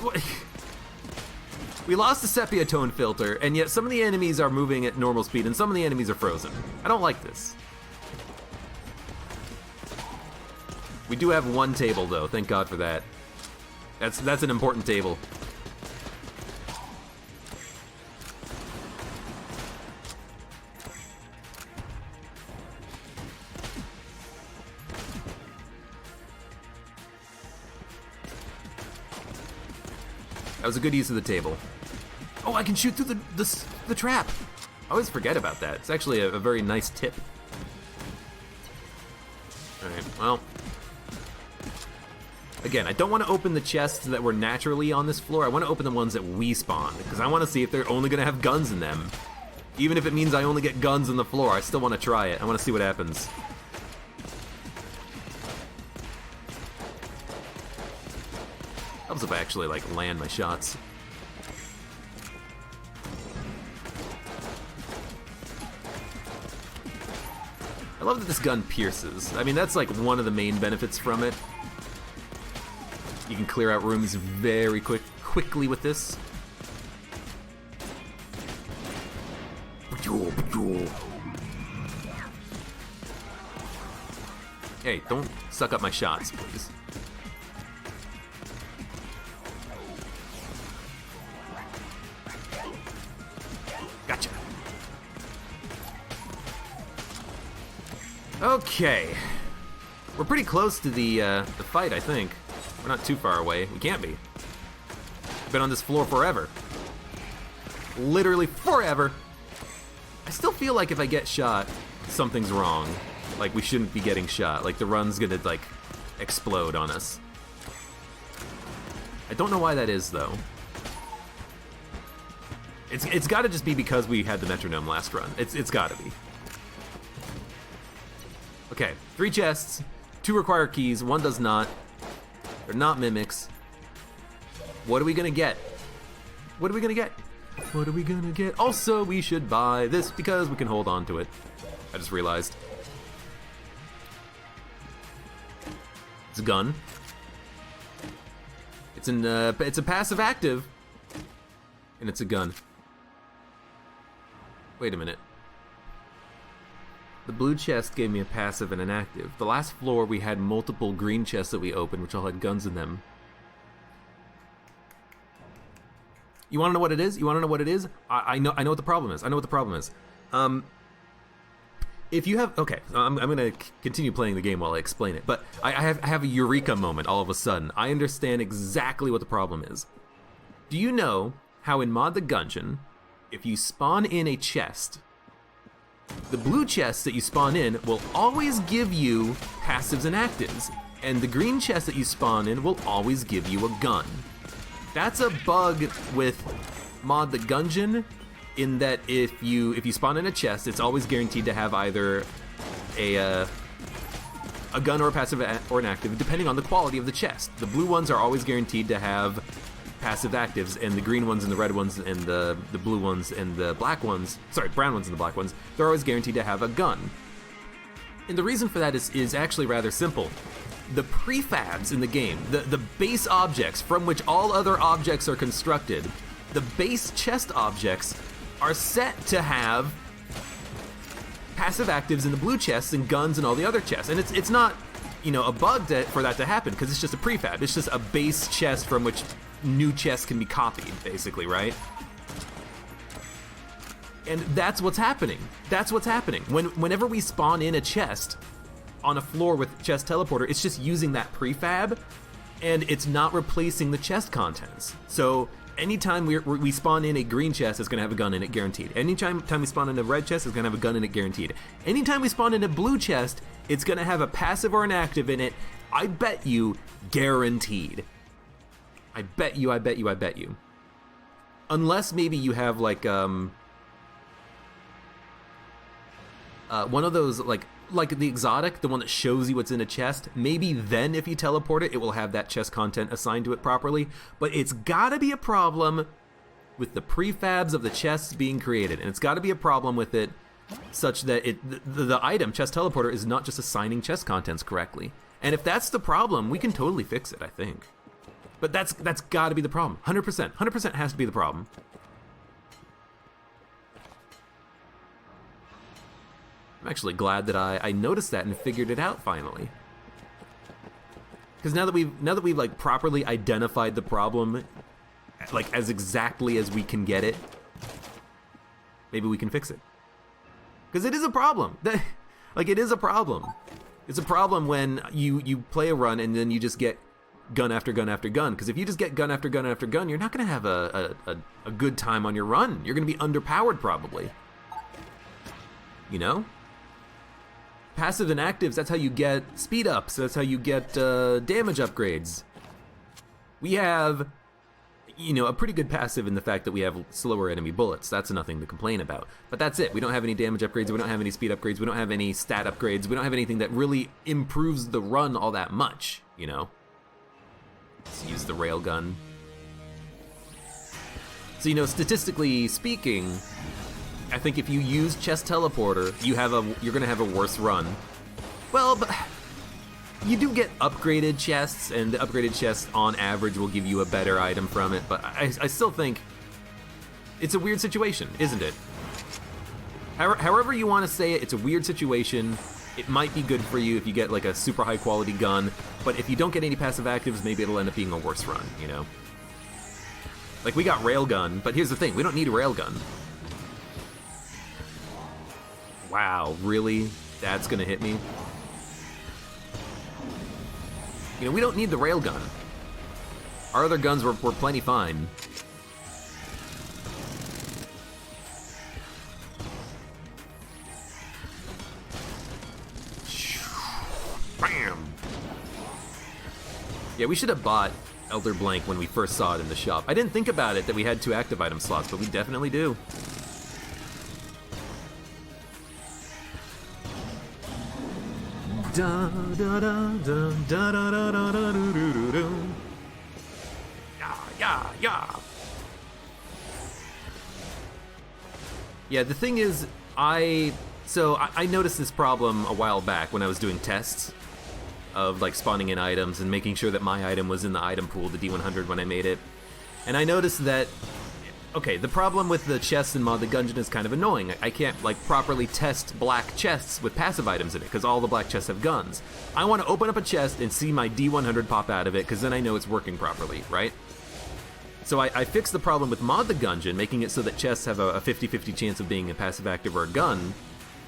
What? We lost the sepia tone filter, and yet some of the enemies are moving at normal speed, and some of the enemies are frozen. I don't like this. We do have one table, though. Thank God for that. That's an important table. That was a good use of the table. Oh, I can shoot through the trap. I always forget about that. It's actually a very nice tip. Alright, well. Again, I don't want to open the chests that were naturally on this floor. I want to open the ones that we spawned, because I want to see if they're only going to have guns in them. Even if it means I only get guns on the floor, I still want to try it. I want to see what happens. Helps if I actually, like, land my shots. I love that this gun pierces. I mean, that's like one of the main benefits from it. You can clear out rooms very quickly with this. Hey, don't suck up my shots, please. Gotcha. Okay. We're pretty close to the fight, I think. We're not too far away. We can't be. been on this floor forever. Literally forever. I still feel like if I get shot, something's wrong. Like, we shouldn't be getting shot. Like, the run's gonna, like, explode on us. I don't know why that is, though. It's gotta just be because we had the metronome last run. It's gotta be. Okay, 3 chests. 2 require keys, 1 does not. They're not mimics. What are we gonna get? What are we gonna get? What are we gonna get? Also, we should buy this because we can hold on to it. I just realized. It's a gun. It's a passive active. And it's a gun. Wait a minute. The blue chest gave me a passive and an active. The last floor we had multiple green chests that we opened, which all had guns in them. You wanna know what it is? You wanna know what it is? I know what the problem is. I know what the problem is. If you have, okay, I'm gonna continue playing the game while I explain it, but I have a Eureka moment all of a sudden. I understand exactly what the problem is. Do you know how in Mod the Gungeon, if you spawn in a chest, the blue chests that you spawn in will always give you passives and actives, and the green chest that you spawn in will always give you a gun. That's a bug with Mod the Gungeon, in that if you spawn in a chest, it's always guaranteed to have either a gun or a passive or an active, depending on the quality of the chest. The blue ones are always guaranteed to have passive actives, and the green ones and the red ones and the blue ones and the black ones, sorry, brown ones and the black ones, they're always guaranteed to have a gun. And the reason for that is actually rather simple. The prefabs in the game, the base objects from which all other objects are constructed, the base chest objects are set to have passive actives in the blue chests and guns and all the other chests. And it's not, you know, a bug for that to happen, because it's just a prefab. It's just a base chest from which new chests can be copied, basically, right? And that's what's happening. That's what's happening. Whenever we spawn in a chest on a floor with chest teleporter, it's just using that prefab, and it's not replacing the chest contents. So anytime we spawn in a green chest, it's gonna have a gun in it, guaranteed. Anytime we spawn in a red chest, it's gonna have a gun in it, guaranteed. Anytime we spawn in a blue chest, it's gonna have a passive or an active in it. I bet you, guaranteed. I bet you. Unless maybe you have like one of those like the exotic, the one that shows you what's in a chest, maybe then if you teleport it will have that chest content assigned to it properly, but it's gotta be a problem with the prefabs of the chests being created, and it's gotta be a problem with it such that the item, chest teleporter, is not just assigning chest contents correctly. And if that's the problem, we can totally fix it, I think. But that's gotta be the problem, 100%. 100% has to be the problem. I'm actually glad that I noticed that and figured it out finally. Because now that we've like properly identified the problem, like as exactly as we can get it, maybe we can fix it. Because it is a problem. Like, it is a problem. It's a problem when you play a run and then you just get gun after gun after gun. Because if you just get gun after gun after gun, you're not gonna have a good time on your run. You're gonna be underpowered probably. You know? Passive and actives, that's how you get speed ups, that's how you get damage upgrades. We have, you know, a pretty good passive in the fact that we have slower enemy bullets. That's nothing to complain about. But that's it. We don't have any damage upgrades, we don't have any speed upgrades, we don't have any stat upgrades, we don't have anything that really improves the run all that much, you know? Let's use the railgun. So, you know, statistically speaking, I think if you use chest teleporter, you're gonna have a worse run. Well, but you do get upgraded chests, and the upgraded chests on average will give you a better item from it, but I still think it's a weird situation, isn't it? However you want to say it, it's a weird situation. It might be good for you if you get like a super high quality gun, but if you don't get any passive actives, maybe it'll end up being a worse run, you know? Like, we got railgun, but here's the thing, we don't need a railgun. Wow, really? That's gonna hit me? You know, we don't need the railgun. Our other guns were plenty fine. Bam! Yeah, we should have bought Elder Blank when we first saw it in the shop. I didn't think about it that we had 2 active item slots, but we definitely do. Da da da da da da da da da do do do. Yeah. Yeah, the thing is, I noticed this problem a while back when I was doing tests of like spawning in items and making sure that my item was in the item pool, the D100, when I made it. And I noticed that, okay, the problem with the chests in Mod the Gungeon is kind of annoying. I can't like properly test black chests with passive items in it because all the black chests have guns. I want to open up a chest and see my D100 pop out of it because then I know it's working properly, right? So I fixed the problem with Mod the Gungeon, making it so that chests have a 50-50 chance of being a passive active or a gun.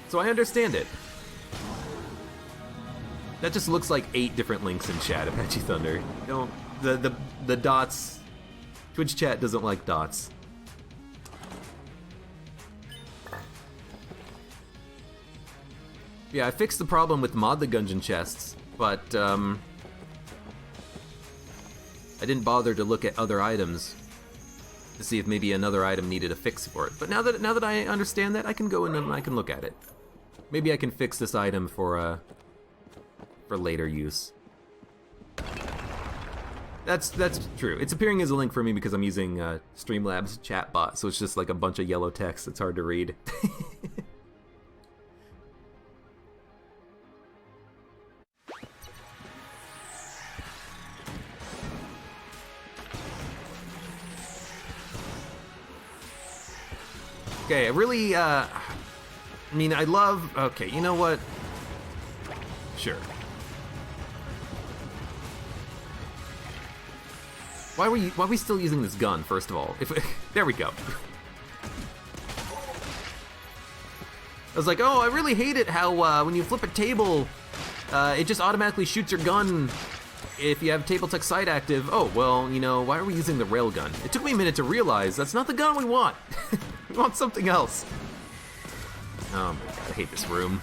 So I understand it. That just looks like 8 different links in chat, Apache Thunder. You know, the dots. Twitch chat doesn't like dots. Yeah, I fixed the problem with Mod the Gungeon chests, but I didn't bother to look at other items to see if maybe another item needed a fix for it. But now that I understand that, I can go in and I can look at it. Maybe I can fix this item for later use. That's true. It's appearing as a link for me because I'm using Streamlabs chatbot, so it's just like a bunch of yellow text. It's hard to read. Okay, I really, I mean, I love, okay, you know what? Sure. Why are we still using this gun, first of all? There we go. I was like, oh, I really hate it how when you flip a table, it just automatically shoots your gun if you have table tech sight active. Oh, well, you know, why are we using the railgun? It took me a minute to realize that's not the gun we want. We want something else. Oh my god, I hate this room.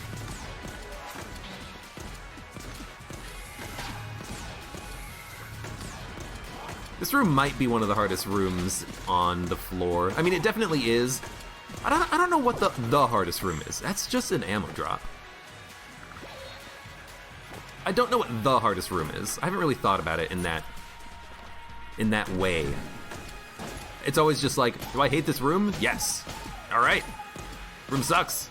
This room might be one of the hardest rooms on the floor. I mean, it definitely is. I don't know what the hardest room is. That's just an ammo drop. I don't know what the hardest room is. I haven't really thought about it in that way. It's always just like, do I hate this room? Yes. All right. Room sucks.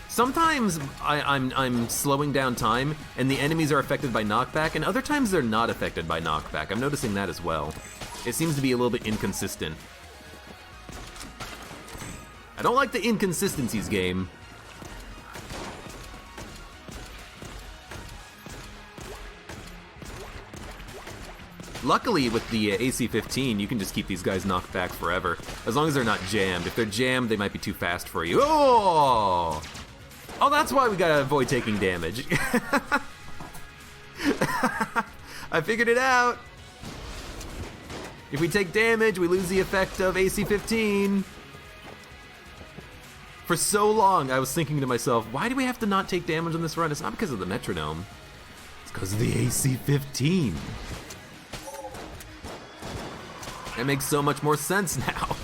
Sometimes I'm slowing down time and the enemies are affected by knockback, and other times they're not affected by knockback. I'm noticing that as well. It seems to be a little bit inconsistent. I don't like the inconsistencies, game. Luckily, with the AC-15, you can just keep these guys knocked back forever, as long as they're not jammed. If they're jammed, they might be too fast for you. Oh! Oh, that's why we gotta avoid taking damage. I figured it out. If we take damage, we lose the effect of AC-15. For so long, I was thinking to myself, why do we have to not take damage on this run? It's not because of the metronome. It's because of the AC-15. That makes so much more sense now.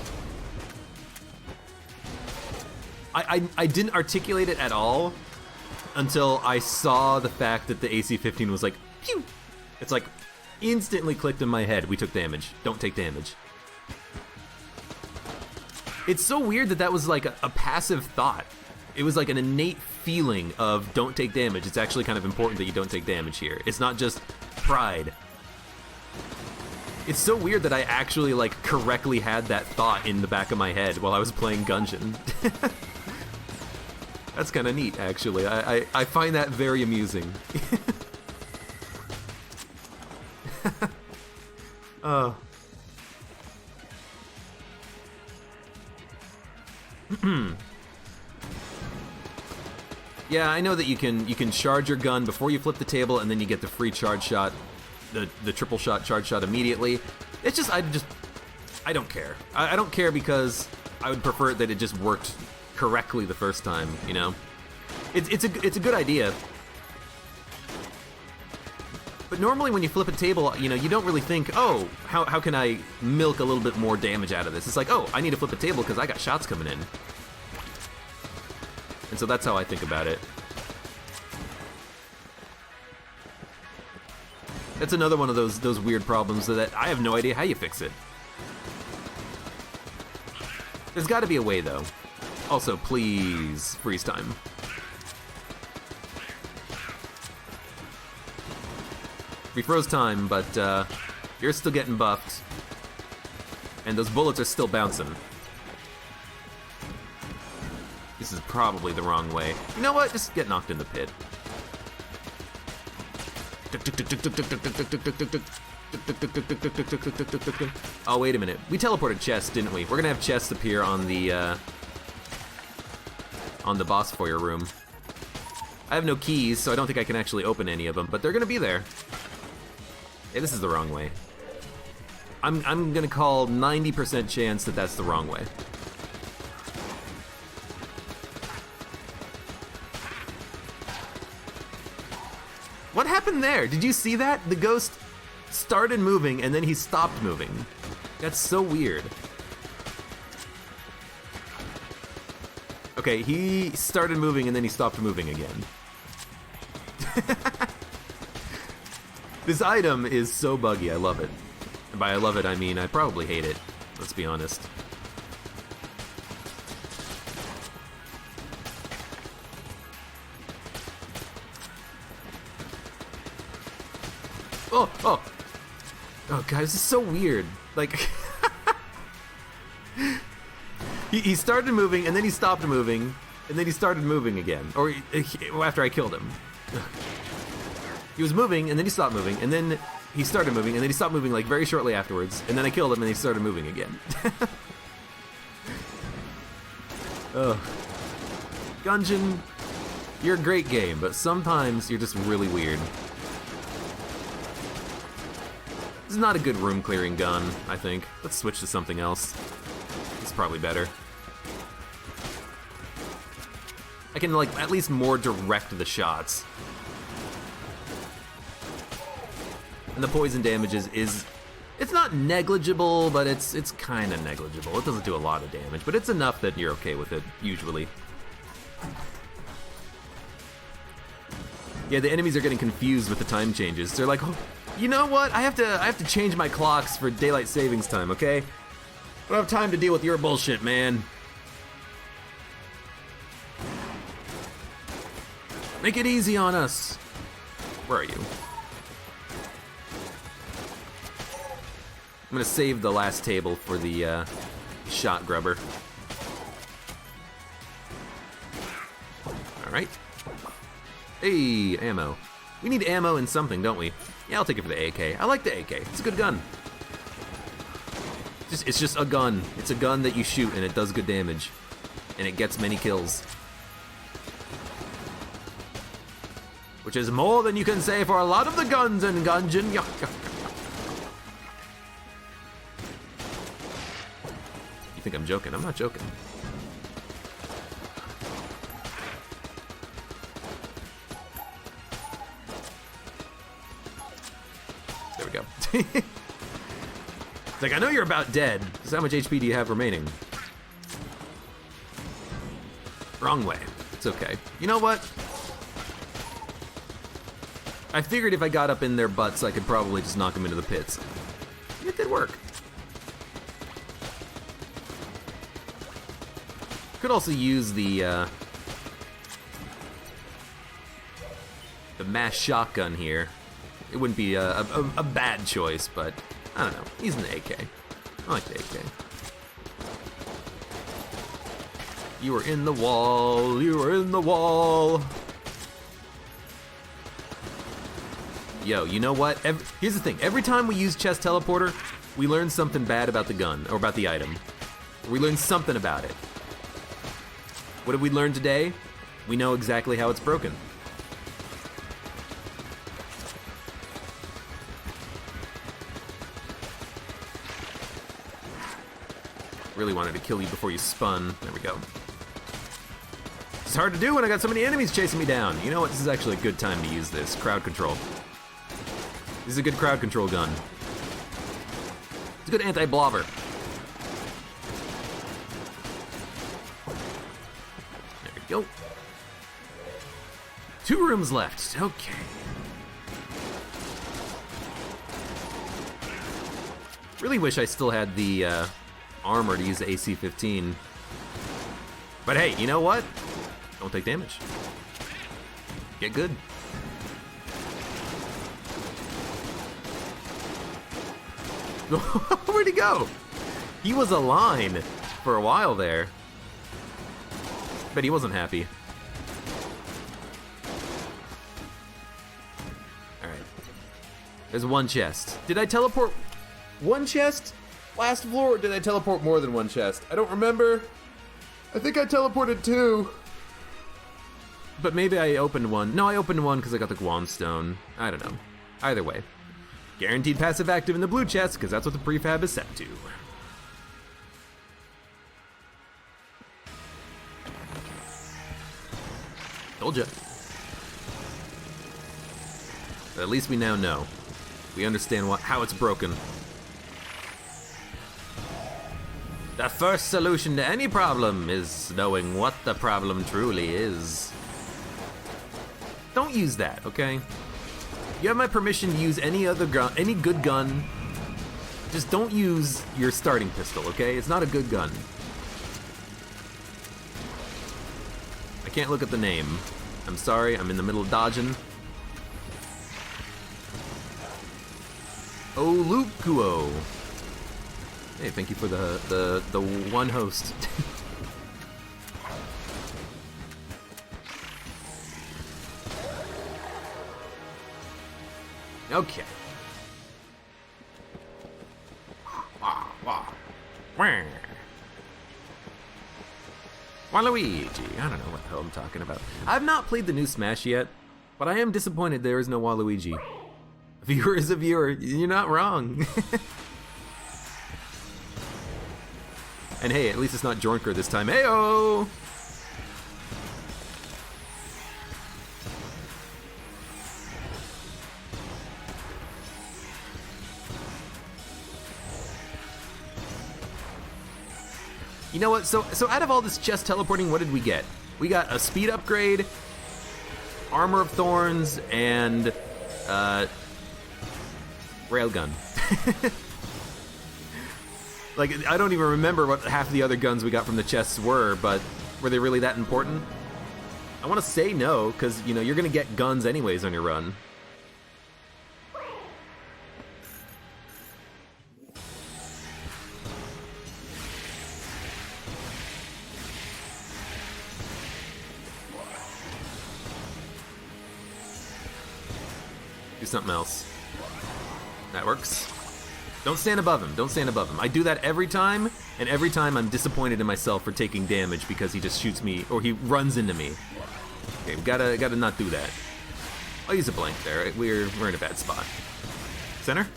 I didn't articulate it at all until I saw the fact that the AC-15 was like, pew! It's like, instantly clicked in my head, we took damage. Don't take damage. It's so weird that was like a passive thought. It was like an innate feeling of don't take damage. It's actually kind of important that you don't take damage here. It's not just pride. It's so weird that I actually like correctly had that thought in the back of my head while I was playing Gungeon. That's kind of neat, actually. I find that very amusing. Oh. Yeah, I know that you can charge your gun before you flip the table, and then you get the free charge shot, the triple shot charge shot immediately. It's just I don't care. I don't care because I would prefer that it just worked correctly the first time. You know, it's a good idea. But normally when you flip a table, you know, you don't really think, oh, how can I milk a little bit more damage out of this? It's like, oh, I need to flip a table because I got shots coming in. And so that's how I think about it. That's another one of those weird problems that I have no idea how you fix it. There's got to be a way, though. Also, please, freeze time. We froze time, but you're still getting buffed. And those bullets are still bouncing. This is probably the wrong way. You know what? Just get knocked in the pit. Oh, wait a minute. We teleported chests, didn't we? We're gonna have chests appear on the boss foyer room. I have no keys, so I don't think I can actually open any of them, but they're gonna be there. Hey, this is the wrong way. I'm gonna call 90% chance that that's the wrong way. What happened there? Did you see that? The ghost started moving and then he stopped moving. That's so weird. Okay, he started moving and then he stopped moving again. This item is so buggy, I love it. And by I love it, I mean I probably hate it. Let's be honest. Oh god, this is so weird. Like, he started moving, and then he stopped moving, and then he started moving again. Or after I killed him. He was moving, and then he stopped moving, and then he started moving, and then he stopped moving like very shortly afterwards, and then I killed him, and he started moving again. Ugh. Gungeon, you're a great game, but sometimes you're just really weird. This is not a good room clearing gun, I think. Let's switch to something else. It's probably better. I can, like, at least more direct the shots. And the poison damage is it's not negligible, but it's kind of negligible. It doesn't do a lot of damage, but it's enough that you're okay with it, usually. Yeah, the enemies are getting confused with the time changes. They're like, oh, you know what? I have to change my clocks for daylight savings time, okay? I don't have time to deal with your bullshit, man. Make it easy on us. Where are you? I'm gonna save the last table for the shot grubber. All right. Hey, ammo. We need ammo and something, don't we? Yeah, I'll take it for the AK. I like the AK. It's a good gun. It's just a gun. It's a gun that you shoot and it does good damage. And it gets many kills. Which is more than you can say for a lot of the guns in Gungeon. You think I'm joking? I'm not joking. There we go. It's like, I know you're about dead. So how much HP do you have remaining? Wrong way. It's okay. You know what? I figured if I got up in their butts, I could probably just knock them into the pits. It did work. Could also use the mass shotgun here. It wouldn't be a bad choice, but I don't know. He's an AK. I like the AK. You were in the wall. You were in the wall. Yo, you know what? Here's the thing. Every time we use chest teleporter, we learn something bad about the gun, or about the item. We learn something about it. What did we learn today? we know exactly how it's broken. Really wanted to kill you before you spun. There we go. It's hard to do when I got so many enemies chasing me down. You know what? This is actually a good time to use this. Crowd control. This is a good crowd control gun. It's a good anti-blobber. There we go. 2 rooms left. Okay. Really wish I still had the armor to use the AC-15. But hey, you know what? Don't take damage. Get good. Where'd he go? He was a line for a while there. But he wasn't happy. Alright. There's 1 chest. Did I teleport 1 chest? Last floor, or did I teleport more than 1 chest? I don't remember. I think I teleported 2. But maybe I opened 1. No, I opened 1 because I got the Guam Stone. I don't know. Either way. Guaranteed passive active in the blue chest, because that's what the prefab is set to. Told ya. But at least we now know. We understand how it's broken. The first solution to any problem is knowing what the problem truly is. Don't use that, okay? You have my permission to use any other gun, any good gun. Just don't use your starting pistol, okay? It's not a good gun. I can't look at the name. I'm sorry, I'm in the middle of dodging. Olukuo. Hey, thank you for the 1 host. Okay. Waluigi. I don't know what the hell I'm talking about. I've not played the new Smash yet, but I am disappointed there is no Waluigi. A viewer is a viewer. You're not wrong. And hey, at least it's not Jornker this time. Heyo! You know what? So out of all this chest teleporting, what did we get? We got a speed upgrade, armor of thorns, and railgun. Like, I don't even remember what half the other guns we got from the chests were, but were they really that important? I want to say no, because, you know, you're going to get guns anyways on your run. Do something else. That works. Don't stand above him. Don't stand above him. I do that every time, and every time I'm disappointed in myself for taking damage because he just shoots me, or he runs into me. Okay, we gotta not do that. I'll use a blank there. We're in a bad spot. Center?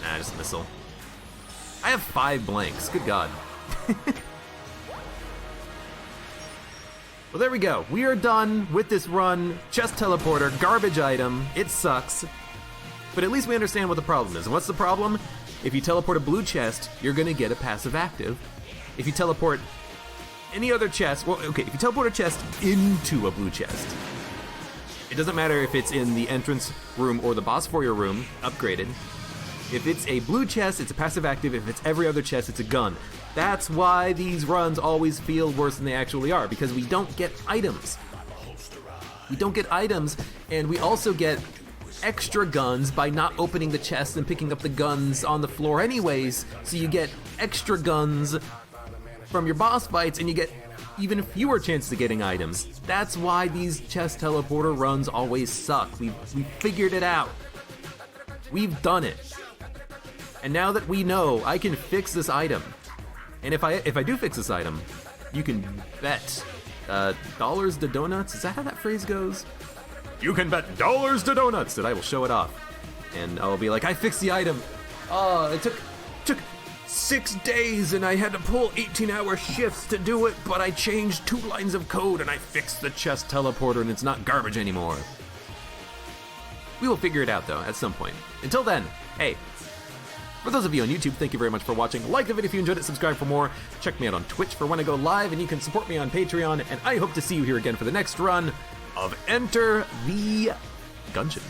Nah, just a missile. I have 5 blanks. Good God. Well, there we go. We are done with this run. Chest teleporter, garbage item. It sucks. But at least we understand what the problem is. And what's the problem? If you teleport a blue chest, you're gonna get a passive active. If you teleport any other chest, well, okay, if you teleport a chest into a blue chest, it doesn't matter if it's in the entrance room or the boss foyer room, upgraded. If it's a blue chest, it's a passive active. If it's every other chest, it's a gun. That's why these runs always feel worse than they actually are, because we don't get items. We don't get items, and we also get extra guns by not opening the chest and picking up the guns on the floor anyways, so you get extra guns from your boss fights, and you get even fewer chances of getting items. That's why these chest teleporter runs always suck. We figured it out. We've done it. And now that we know, I can fix this item. And if I do fix this item, you can bet dollars to donuts. Is that how that phrase goes? You can bet dollars to donuts that I will show it off. And I'll be like, I fixed the item. Oh, it took 6 days and I had to pull 18-hour shifts to do it, but I changed 2 lines of code and I fixed the chest teleporter and it's not garbage anymore. We will figure it out though, at some point. Until then, hey, for those of you on YouTube, thank you very much for watching. Like the video if you enjoyed it, subscribe for more. Check me out on Twitch for when I go live, and you can support me on Patreon, and I hope to see you here again for the next run of Enter the Gungeon.